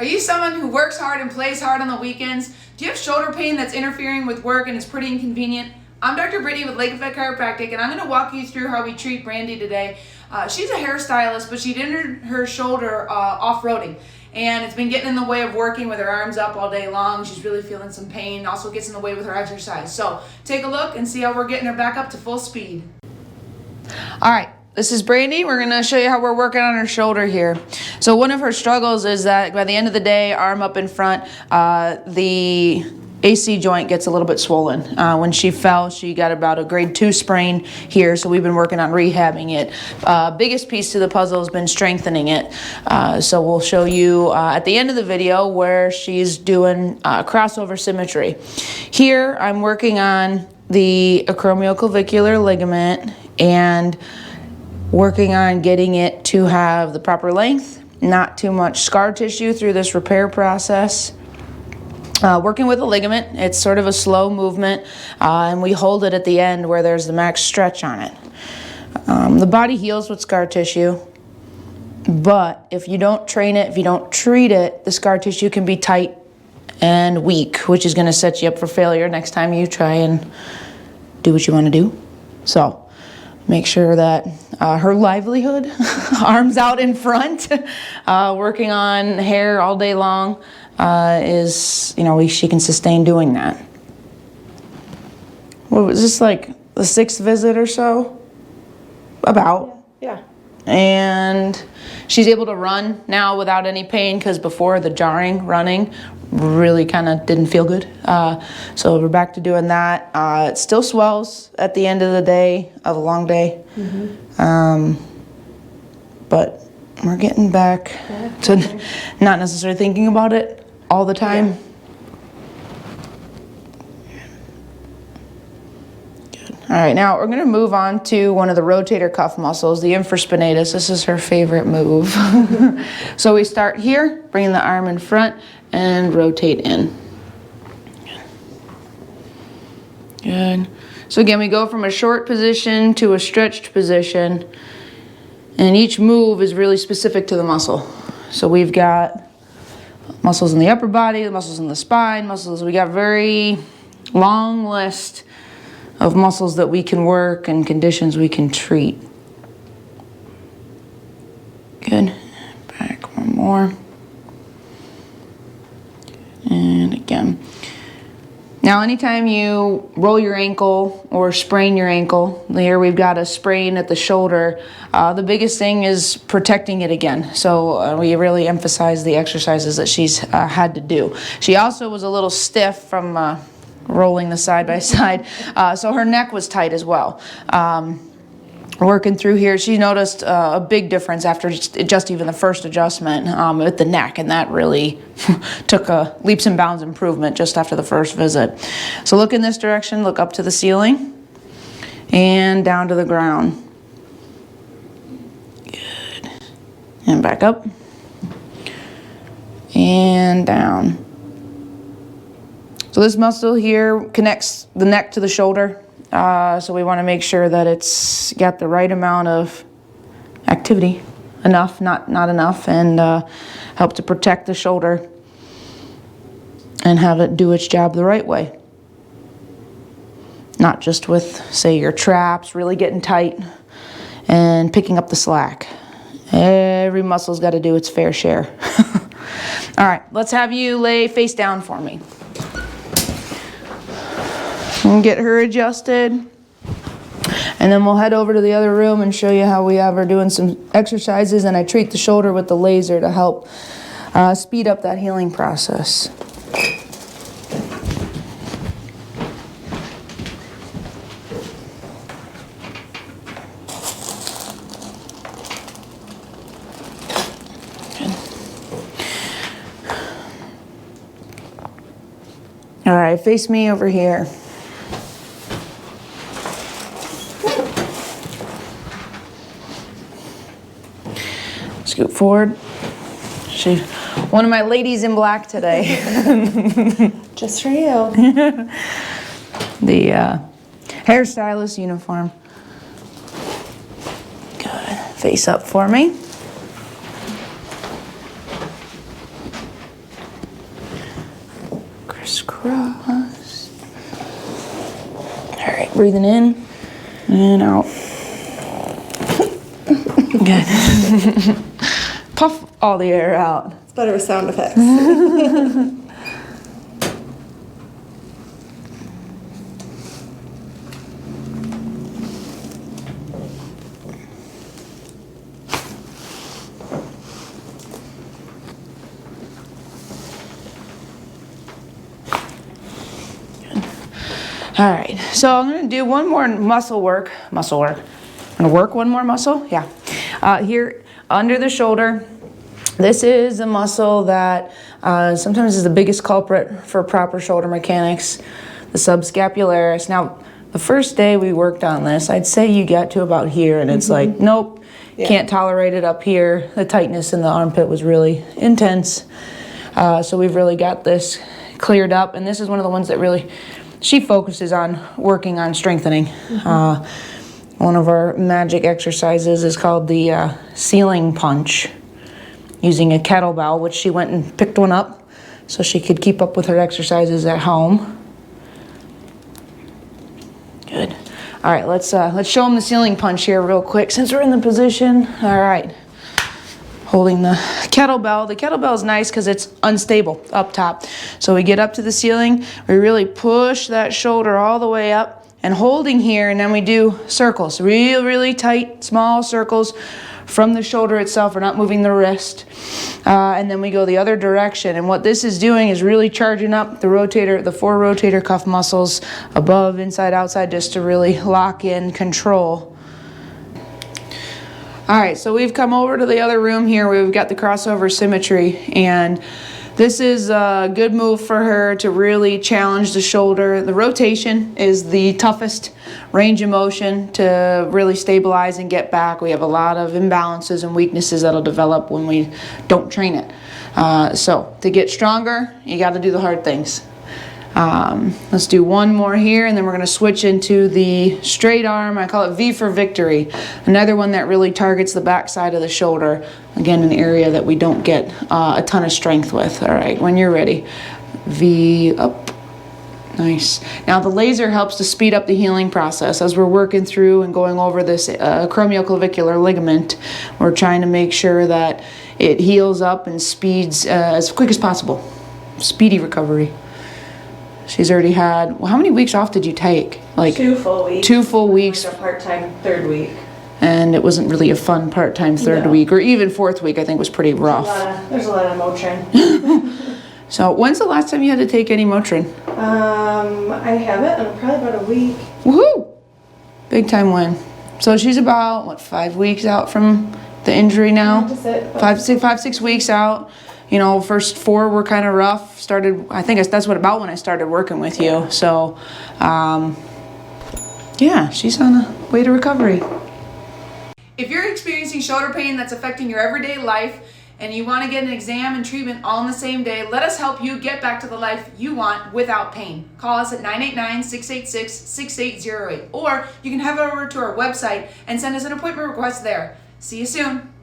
Are you someone who works hard and plays hard on the weekends? Do you have shoulder pain that's interfering with work and it's pretty inconvenient? I'm Dr. Brittany with Lake Effect Chiropractic, and I'm going to walk you through how we treat Brandy today. She's a hairstylist, but she'd injured her shoulder off-roading, and it's been getting in the way of working with her arms up all day long. She's really feeling some pain. Also gets in the way with her exercise. So take a look and see how we're getting her back up to full speed. All right. This is Brandy. We're going to show you how we're working on her shoulder here. So one of her struggles is that by the end of the day, arm up in front, the AC joint gets a little bit swollen. When she fell, she got about a grade 2 sprain here, so we've been working on rehabbing it. Biggest piece to the puzzle has been strengthening it. So we'll show you at the end of the video where she's doing crossover symmetry. Here, I'm working on the acromioclavicular ligament and working on getting it to have the proper length, not too much scar tissue through this repair process. Working with a ligament, it's sort of a slow movement, and we hold it at the end where there's the max stretch on it. The body heals with scar tissue, but if you don't train it, if you don't treat it, the scar tissue can be tight and weak, which is going to set you up for failure next time you try and do what you want to do. So make sure that her livelihood, arms out in front, working on hair all day long, is, she can sustain doing that. What was this, like the 6th visit or so? About. Yeah. And she's able to run now without any pain, because before the jarring running really kind of didn't feel good. So we're back to doing that. It still swells at the end of the day, of a long day. But we're getting back to not necessarily thinking about it all the time. Yeah. Good. All right, now we're going to move on to one of the rotator cuff muscles, the infraspinatus. This is her favorite move. So we start here, bringing the arm in front and rotate in. Good. So again, we go from a short position to a stretched position, and each move is really specific to the muscle. So we've got muscles in the upper body, the muscles in the spine, we got a very long list of muscles that we can work and conditions we can treat. Good. Back one more. And again. Now, anytime you roll your ankle or sprain your ankle, here we've got a sprain at the shoulder, the biggest thing is protecting it again. So we really emphasize the exercises that she's had to do. She also was a little stiff from rolling the side by side, so her neck was tight as well. Working through here, she noticed a big difference after just even the first adjustment with the neck, and that really took a leaps and bounds improvement just after the first visit. So look in this direction, look up to the ceiling, and down to the ground. Good. And back up, and down. So this muscle here connects the neck to the shoulder. So we want to make sure that it's got the right amount of activity, enough, not enough, and help to protect the shoulder and have it do its job the right way. Not just with, say, your traps really getting tight and picking up the slack. Every muscle's got to do its fair share. All right, let's have you lay face down for me. And get her adjusted, and then we'll head over to the other room and show you how we have her doing some exercises, and I treat the shoulder with the laser to help speed up that healing process. All right, face me over here. Scoot forward. She's one of my ladies in black today. Just for you. The hairstylist uniform. Good. Face up for me. across. All right, breathing in and out. Good. Puff all the air out. It's better with sound effects. All right, so I'm gonna do one more muscle work. I'm gonna work one more muscle, yeah. Here under the shoulder. This is a muscle that sometimes is the biggest culprit for proper shoulder mechanics, the subscapularis. Now, the first day we worked on this, I'd say you got to about here and it's like, nope, can't tolerate it up here. The tightness in the armpit was really intense. So we've really got this cleared up, and this is one of the ones that really, she focuses on working on strengthening. One of our magic exercises is called the ceiling punch, using a kettlebell, which she went and picked one up so she could keep up with her exercises at home. Good. All right, let's show them the ceiling punch here real quick since we're in the position. All right. Holding the kettlebell. The kettlebell is nice because it's unstable up top. So we get up to the ceiling, we really push that shoulder all the way up and holding here, and then we do circles, really tight, small circles from the shoulder itself. We're not moving the wrist. And then we go the other direction. And what this is doing is really charging up the rotator, the 4 rotator cuff muscles above, inside, outside, just to really lock in control. All right, so we've come over to the other room here. We've got the crossover symmetry, and this is a good move for her to really challenge the shoulder. The rotation is the toughest range of motion to really stabilize and get back. We have a lot of imbalances and weaknesses that'll develop when we don't train it. So to get stronger, you got to do the hard things. Let's do one more here, and then we're going to switch into the straight arm. I call it V for victory. Another one that really targets the back side of the shoulder. Again, an area that we don't get a ton of strength with. All right, when you're ready, V up. Nice. Now the laser helps to speed up the healing process. As we're working through and going over this acromioclavicular ligament, we're trying to make sure that it heals up and speeds as quick as possible. Speedy recovery. She's already had, well, how many weeks off did you take? Like 2 full weeks. 2 full weeks. Like a part-time 3rd week. And it wasn't really a fun part-time 3rd week, or even 4th week, I think was pretty rough. There's a lot of Motrin. So when's the last time you had to take any Motrin? I haven't in probably about a week. Woohoo! Big time win. So she's about, what, 5 weeks out from the injury now? Just it. 5, 6 weeks out. You know, first 4 were kind of rough. I think that's about when I started working with you. So, yeah, she's on a way to recovery. If you're experiencing shoulder pain that's affecting your everyday life and you want to get an exam and treatment all in the same day, let us help you get back to the life you want without pain. Call us at 989-686-6808, or you can head over to our website and send us an appointment request there. See you soon.